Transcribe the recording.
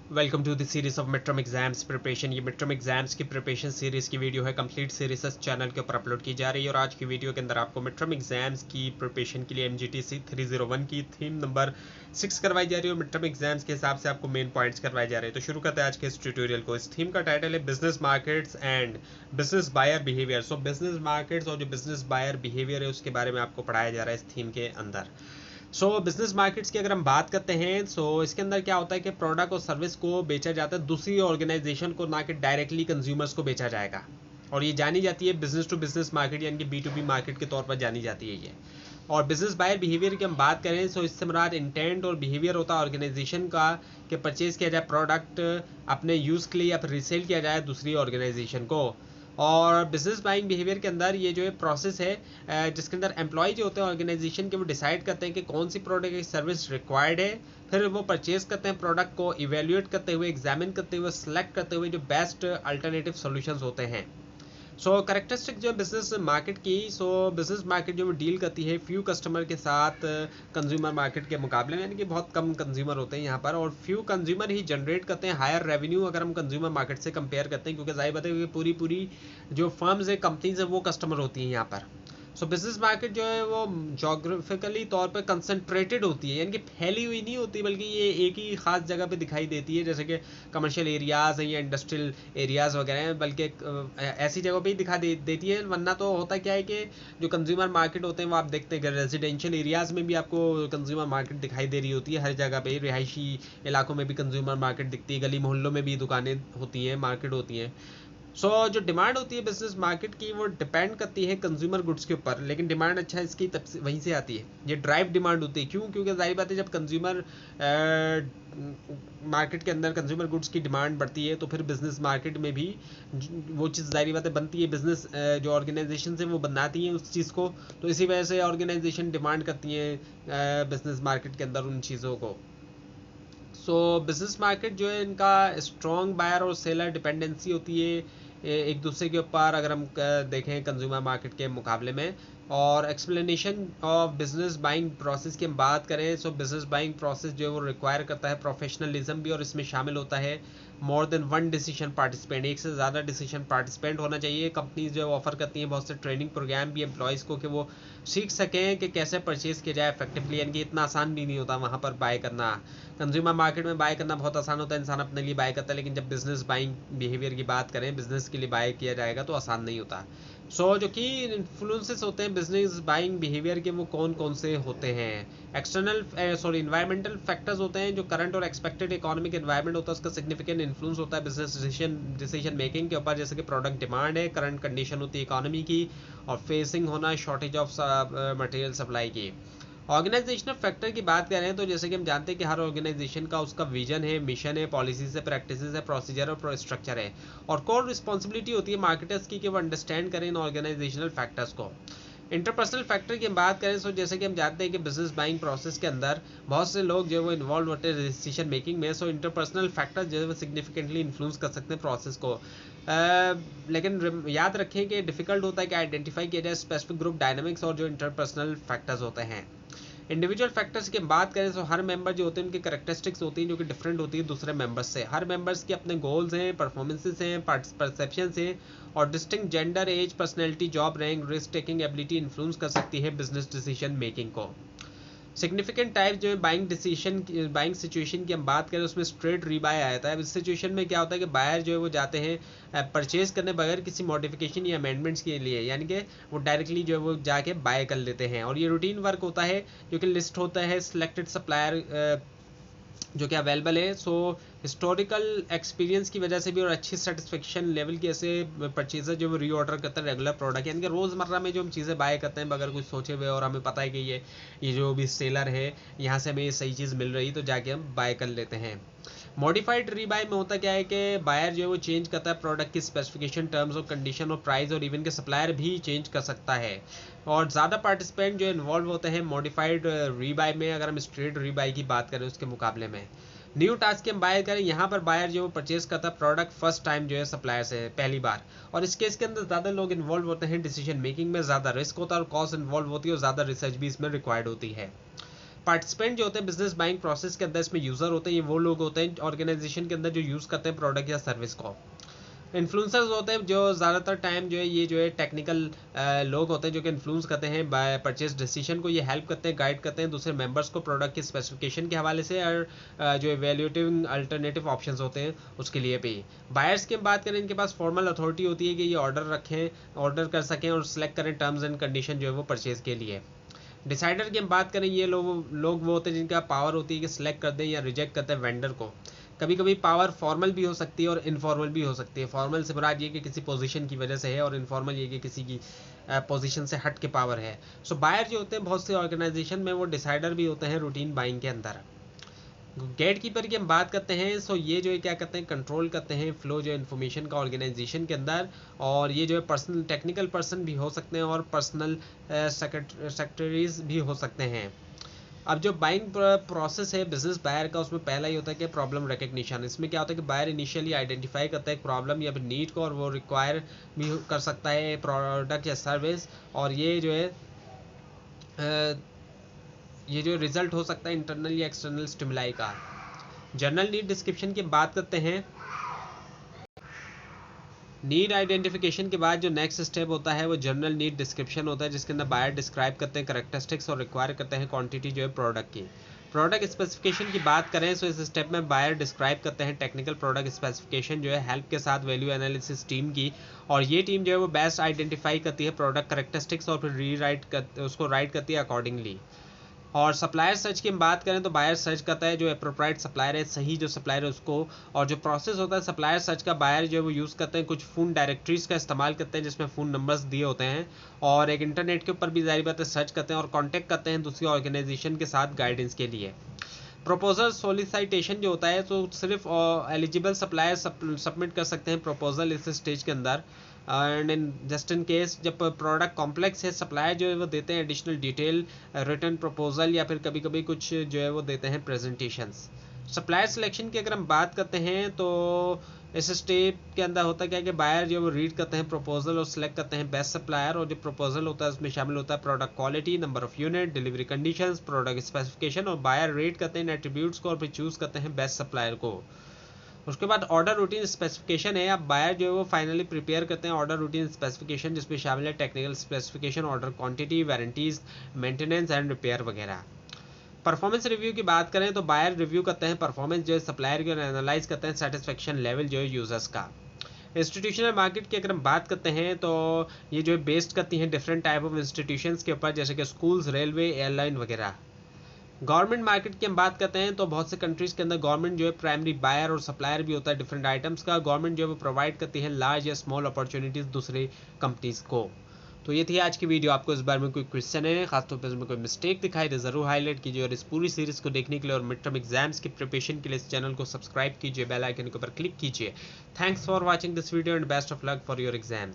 Welcome to the series of mid term exams preparation. ये mid term exams की preparation series की video है। Complete series इस channel के ऊपर अपलोड की जा रही है और आज की वीडियो के अंदर आपको मिड टर्म एग्जाम्स की प्रिपरेशन के लिए MGTC 301 की थीम नंबर 6 करवाई जा रही है और मिड टर्म एग्जाम्स के हिसाब से आपको मेन पॉइंट्स करवाए जा रहे हैं। तो शुरू करते हैं आज के इस ट्यूटोरियल को। इस थीम का टाइटल है business markets and business buyer behaviour. So business markets और जो बिजनेस बायर बिहेवियर है उसके बारे में आपको पढ़ाया जा रहा है इस थीम के अंदर। बिजनेस मार्केट्स की अगर हम बात करते हैं इसके अंदर क्या होता है कि प्रोडक्ट और सर्विस को बेचा जाता है दूसरी ऑर्गेनाइजेशन को, ना कि डायरेक्टली कंज्यूमर्स को बेचा जाएगा। और ये जानी जाती है बिजनेस टू बिजनेस मार्केट यानी कि B2B मार्केट के तौर पर जानी जाती है ये। और बिजनेस बायर बिहेवियर की हम बात करें इससे मुराद इंटेंट और बिहेवियर होता है ऑर्गेनाइजेशन का कि परचेज किया जाए प्रोडक्ट अपने यूज़ के लिए या फिर रीसेल किया जाए दूसरी ऑर्गेनाइजेशन को। और बिजनेस बाइंग बिहेवियर के अंदर ये जो है प्रोसेस है जिसके अंदर एम्प्लॉय जो होते हैं ऑर्गेनाइजेशन के वो डिसाइड करते हैं कि कौन सी प्रोडक्ट की सर्विस रिक्वायर्ड है। फिर वो परचेज करते हैं प्रोडक्ट को इवेल्यूएट करते हुए, एग्जामिन करते हुए, सेलेक्ट करते हुए जो बेस्ट अल्टरनेटिव सॉल्यूशंस होते हैं। कैरेक्टरिस्टिक जो बिजनेस मार्केट की बिजनेस मार्केट जो डील करती है फ्यू कस्टमर के साथ कंज्यूमर मार्केट के मुकाबले में, यानी कि बहुत कम कंज्यूमर होते हैं यहाँ पर और फ्यू कंज्यूमर ही जनरेट करते हैं हायर रेवेन्यू अगर हम कंज्यूमर मार्केट से कंपेयर करते हैं, क्योंकि जाहिर बात है कि पूरी पूरी जो फर्म्स है, कंपनीज है, वो कस्टमर होती हैं यहाँ पर। बिजनेस मार्केट जो है वो जोग्राफिकली तौर पर कंसंट्रेटेड होती है, यानी कि फैली हुई नहीं होती, बल्कि ये एक ही खास जगह पे दिखाई देती है, जैसे कि कमर्शियल एरियाज़ हैं या इंडस्ट्रियल एरियाज़ वगैरह हैं, बल्कि ऐसी जगहों पे ही देती है। वरना तो होता क्या है कि जो कंज्यूमर मार्केट होते हैं वो आप देखते हैं कि रेजिडेंशियल एरियाज़ में भी आपको कंज्यूमर मार्केट दिखाई दे रही होती है। हर जगह पे रिहायशी इलाकों में भी कंज्यूमर मार्केट दिखती है, गली मोहल्लों में भी दुकानें होती हैं, मार्केट होती हैं। जो डिमांड होती है बिजनेस मार्केट की वो डिपेंड करती है कंज्यूमर गुड्स के ऊपर, लेकिन डिमांड अच्छा इसकी तब से वहीं से आती है, ये ड्राइव डिमांड होती है। क्यों? क्योंकि जाहिर बात है जब कंज्यूमर मार्केट के अंदर कंज्यूमर गुड्स की डिमांड बढ़ती है तो फिर बिजनेस मार्केट में भी वो चीज़ जाहिर बात है बनती है। बिजनेस जो ऑर्गेनाइजेशन है वो बनाती हैं उस चीज़ को, तो इसी वजह से ऑर्गेनाइजेशन डिमांड करती है बिजनेस मार्केट के अंदर उन चीज़ों को। बिजनेस मार्केट जो है इनका स्ट्रॉन्ग बायर और सेलर डिपेंडेंसी होती है एक दूसरे के ऊपर, अगर हम देखें कंज्यूमर मार्केट के मुकाबले में। और explanation of business buying process की हम बात करें बिजनेस बाइंग प्रोसेस जो है वो रिक्वायर करता है प्रोफेशनलिज्म भी, और इसमें शामिल होता है more than one decision participant, एक से ज़्यादा डिसीजन पार्टिसिपेंट होना चाहिए। कंपनीज जो है ऑफर करती हैं बहुत से ट्रेनिंग प्रोग्राम भी एम्प्लॉयज़ को कि वो सीख सकें कि कैसे परचेज़ किया जाए इफेक्टिवली, यानी कि इतना आसान भी नहीं होता वहाँ पर बाय करना। कंज्यूमर मार्केट में बाय करना बहुत आसान होता है, इंसान अपने लिए बाय करता है, लेकिन जब बिजनेस बाइंग बिहेवियर की बात करें, बिजनेस के लिए बाय किया जाएगा तो आसान नहीं होता। जो की इन्फ्लुएंसेस होते हैं बिजनेस बाइंग बिहेवियर के वो कौन कौन से होते हैं? एक्सटर्नल इन्वायरमेंटल फैक्टर्स होते हैं, जो करंट और एक्सपेक्टेड इकोनॉमिक एनवायरनमेंट होता है उसका सिग्निफिकेंट इन्फ्लुएंस होता है बिजनेस डिसीजन मेकिंग के ऊपर, जैसे कि प्रोडक्ट डिमांड है, करंट कंडीशन होती है इकोनॉमी की, और फेसिंग होना शॉर्टेज ऑफ मटेरियल सप्लाई की। ऑर्गेनाइजेशनल फैक्टर की बात करें तो जैसे कि हम जानते हैं कि हर ऑर्गेनाइजेशन का उसका विजन है, मिशन है, पॉलिसीज है, प्रैक्टिसेस है, प्रोसीजर और स्ट्रक्चर है, और कोर रिस्पॉन्सिबिलिटी होती है मार्केटर्स की कि वो अंडरस्टैंड करें इन ऑर्गेनाइजेशनल फैक्टर्स को। इंटरपर्सनल फैक्टर की हम बात करें जैसे कि हम जानते हैं कि बिजनेस बाइंग प्रोसेस के अंदर बहुत से लोग जो है वो इन्वॉल्व होते हैं डिसीजन मेकिंग में। इंटरपर्सनल फैक्टर जो है वो सिग्निफिकेंटली इन्फ्लुएंस कर सकते हैं प्रोसेस को। लेकिन याद रखें कि डिफिकल्ट होता है कि आइडेंटिफाई किया जाए स्पेसिफिक ग्रुप डायनामिक्स और जो इंटरपर्सनल फैक्टर्स होते हैं। इंडिविजुअल फैक्टर्स की बात करें हर मेंबर जो होते हैं उनकी करेक्टरिस्टिक्स होती हैं जो कि डिफरेंट होती है दूसरे मेंबर्स से। हर मेंबर्स के अपने गोल्स हैं, परफॉर्मेंसेस हैं, परसेप्शंस हैं, और distinct gender, age, personality, job rank, risk taking ability influence कर सकती है बिजनेस डिसीजन मेकिंग को। सिग्निफिकेंट टाइप जो है बाइंग सिचुएशन की हम बात करें उसमें स्ट्रेट रीबाय आता है। इस सिचुएशन में क्या होता है कि बायर जो है वो जाते हैं परचेज करने बगैर किसी मॉडिफिकेशन या अमेंडमेंट्स के लिए, यानी कि वो डायरेक्टली जो है वो जाके बाय कर लेते हैं। और ये रूटीन वर्क होता है जो कि लिस्ट होता है सिलेक्टेड सप्लायर जो कि अवेलेबल है। हिस्टोरिकल एक्सपीरियंस की वजह से भी और अच्छी सेटिस्फेक्शन लेवल की ऐसे परचेजर जो वो रीऑर्डर करते हैं रेगुलर प्रोडक्ट, यानी कि रोज़मर्रा में जो हम चीज़ें बाय करते हैं बगैर कुछ सोचे हुए, और हमें पता है कि ये जो भी सेलर है यहाँ से हमें ये सही चीज़ मिल रही तो जाके हम बाय कर लेते हैं। मॉडिफाइड रीबाय में होता क्या है कि बायर जो है वो चेंज करता है प्रोडक्ट की स्पेसिफिकेशन, टर्म्स और कंडीशन और प्राइस, और इवन के सप्लायर भी चेंज कर सकता है। और ज़्यादा पार्टिसिपेंट जो इन्वॉल्व होते हैं मॉडिफाइड रीबाय में, अगर हम स्ट्रेट रीबाय की बात करें उसके मुकाबले में। न्यू टास्क की हम बाय करें, यहाँ पर बायर जो परचेज करता है प्रोडक्ट फर्स्ट टाइम जो है सप्लायर से पहली बार, और इस केस के अंदर ज़्यादा लोग इन्वॉल्व होते हैं डिसीजन मेकिंग में, ज़्यादा रिस्क होता है और कॉस्ट इन्वॉल्व होती है, और ज़्यादा रिसर्च भी इसमें रिक्वायर्ड होती है। पार्टिसिपेंट जो होते हैं बिजनेस बाइंग प्रोसेस के अंदर, इसमें यूज़र होते हैं, ये वो लोग होते हैं ऑर्गेनाइजेशन के अंदर जो यूज़ करते हैं प्रोडक्ट या सर्विस को। इन्फ्लुएंसर्स होते हैं जो ज़्यादातर टाइम जो है ये जो है टेक्निकल लोग होते हैं जो कि इन्फ्लुएंस करते हैं बाय परचेज डिसीजन को, ये हेल्प करते हैं, गाइड करते हैं दूसरे मेंबर्स को प्रोडक्ट की स्पेसिफिकेशन के हवाले से, और जो एवेल्यूटिव अल्टरनेटिव ऑप्शंस होते हैं उसके लिए भी। बायर्स की बात करें, इनके पास फॉर्मल अथॉरिटी होती है कि ये ऑर्डर रखें, ऑर्डर कर सकें और सिलेक्ट करें टर्म्स एंड कंडीशन जो है वो परचेज के लिए। डिसाइडर की हम बात करें, ये लोग वो होते हैं जिनका पावर होती है कि सिलेक्ट कर दें या रिजेक्ट करते हैं वेंडर को। कभी कभी पावर फॉर्मल भी हो सकती है और इनफॉर्मल भी हो सकती है। फॉर्मल से मुराद ये कि किसी पोजीशन की वजह से है, और इनफॉर्मल ये कि किसी की पोजीशन से हट के पावर है। सो बायर जो होते हैं बहुत से ऑर्गेनाइजेशन में वो डिसाइडर भी होते हैं रूटीन बाइंग के अंदर। गेट कीपर की हम बात करते हैं, सो ये जो है क्या करते हैं, कंट्रोल करते हैं फ्लो जो इन्फॉर्मेशन का ऑर्गेनाइजेशन के अंदर, और ये जो है पर्सनल टेक्निकल पर्सन भी हो सकते हैं और पर्सनल सेक्रेटरीज भी हो सकते हैं। अब जो बाइंग प्रोसेस है बिजनेस बायर का, उसमें पहला ही होता है कि प्रॉब्लम रिकग्निशन। इसमें क्या होता है कि बायर इनिशियली आइडेंटिफाई करता है प्रॉब्लम या फिर नीड को, और वो रिक्वायर भी कर सकता है प्रोडक्ट या सर्विस, और ये जो रिजल्ट हो सकता है इंटरनल या एक्सटर्नल स्टिमुलाई का। जनरल नीड डिस्क्रिप्शन की बात करते हैं। नीड आइडेंटिफिकेशन के बाद जो नेक्स्ट स्टेप होता है वो जनरल नीड डिस्क्रिप्शन होता है, जिसके अंदर बायर डिस्क्राइब करते हैं करेक्टरिस्टिक्स और रिक्वायर करते हैं क्वांटिटी जो है प्रोडक्ट की। प्रोडक्ट स्पेसिफिकेशन की बात करें तो इस स्टेप में बायर डिस्क्राइब करते हैं टेक्निकल प्रोडक्ट स्पेसिफिकेशन जो है हेल्प के साथ वैल्यू एनालिसिस टीम की, और ये टीम जो है वो बेस्ट आइडेंटिफाई करती है प्रोडक्ट करेक्टरिस्टिक्स और फिर उसको राइट करती है अकॉर्डिंगली। और सप्लायर सर्च की हम बात करें तो बायर सर्च करता है जो अप्रोप्राइट सप्लायर है, सही जो सप्लायर है उसको। और जो प्रोसेस होता है सप्लायर सर्च का, बायर जो है वो यूज़ करते हैं कुछ फ़ोन डायरेक्टरीज का इस्तेमाल करते हैं जिसमें फ़ोन नंबर्स दिए होते हैं, और एक इंटरनेट के ऊपर भी जाहिर बात है सर्च करते हैं और कॉन्टैक्ट करते हैं दूसरी ऑर्गेनाइजेशन के साथ गाइडेंस के लिए। प्रपोजल सोलिसाइटेशन जो होता है तो सिर्फ एलिजिबल सप्लायर सबमिट कर सकते हैं प्रपोजल इस स्टेज के अंदर, एंड जस्ट इन केस जब प्रोडक्ट कॉम्प्लेक्स है सप्लायर जो है वो देते हैं एडिशनल डिटेल रिटर्न प्रपोजल, या फिर कभी कभी कुछ जो है वो देते हैं प्रेजेंटेशंस। सप्लायर सिलेक्शन की अगर हम बात करते हैं तो इस स्टेप के अंदर होता क्या है कि बायर जो वो रीड करते हैं प्रपोजल और सिलेक्ट करते हैं बेस्ट सप्लायर, और जो प्रपोजल होता है उसमें शामिल होता है product quality, number of unit, delivery conditions, product specification, और बायर रेट करते हैं एट्रीब्यूट्स को और फिर चूज़ करते हैं बेस्ट सप्लायर को। उसके बाद ऑर्डर रूटीन स्पेसिफिकेशन है। अब बायर जो है वो फाइनली प्रिपेयर करते हैं ऑर्डर रूटीन स्पेसिफिकेशन, जिसमें शामिल है technical specification, order quantity, warranties, maintenance and repair वगैरह। परफॉर्मेंस रिव्यू की बात करें तो बायर रिव्यू करते हैं परफॉर्मेंस जो है सप्लायर की, और एनालाइज करते हैं सेटिस्फेक्शन लेवल जो है यूजर्स का। इंस्टीट्यूशनल मार्केट की अगर हम बात करते हैं तो ये जो है बेस्ड करती हैं डिफरेंट टाइप ऑफ इंस्टीट्यूशंस के ऊपर, जैसे कि स्कूल्स, रेलवे, एयरलाइन वगैरह। गवर्नमेंट मार्केट की हम बात करते हैं तो बहुत से कंट्रीज़ के अंदर गवर्नमेंट जो है प्राइमरी बायर और सप्लायर भी होता है डिफरेंट आइटम्स का। गवर्नमेंट जो है वो प्रोवाइड करती है लार्ज या स्मॉल अपॉर्चुनिटीज़ दूसरे कंपनीज़ को। तो ये थी आज की वीडियो। आपको इस बारे में कोई क्वेश्चन है, खासतौर पर इसमें कोई मिस्टेक दिखाई दे ज़रूर हाईलाइट कीजिए, और इस पूरी सीरीज़ को देखने के लिए और मिड टर्म एग्जाम्स की प्रिपरेशन के लिए इस चैनल को सब्सक्राइब कीजिए, बेल आइकन के ऊपर क्लिक कीजिए। Thanks for watching this video and best of luck for your exams.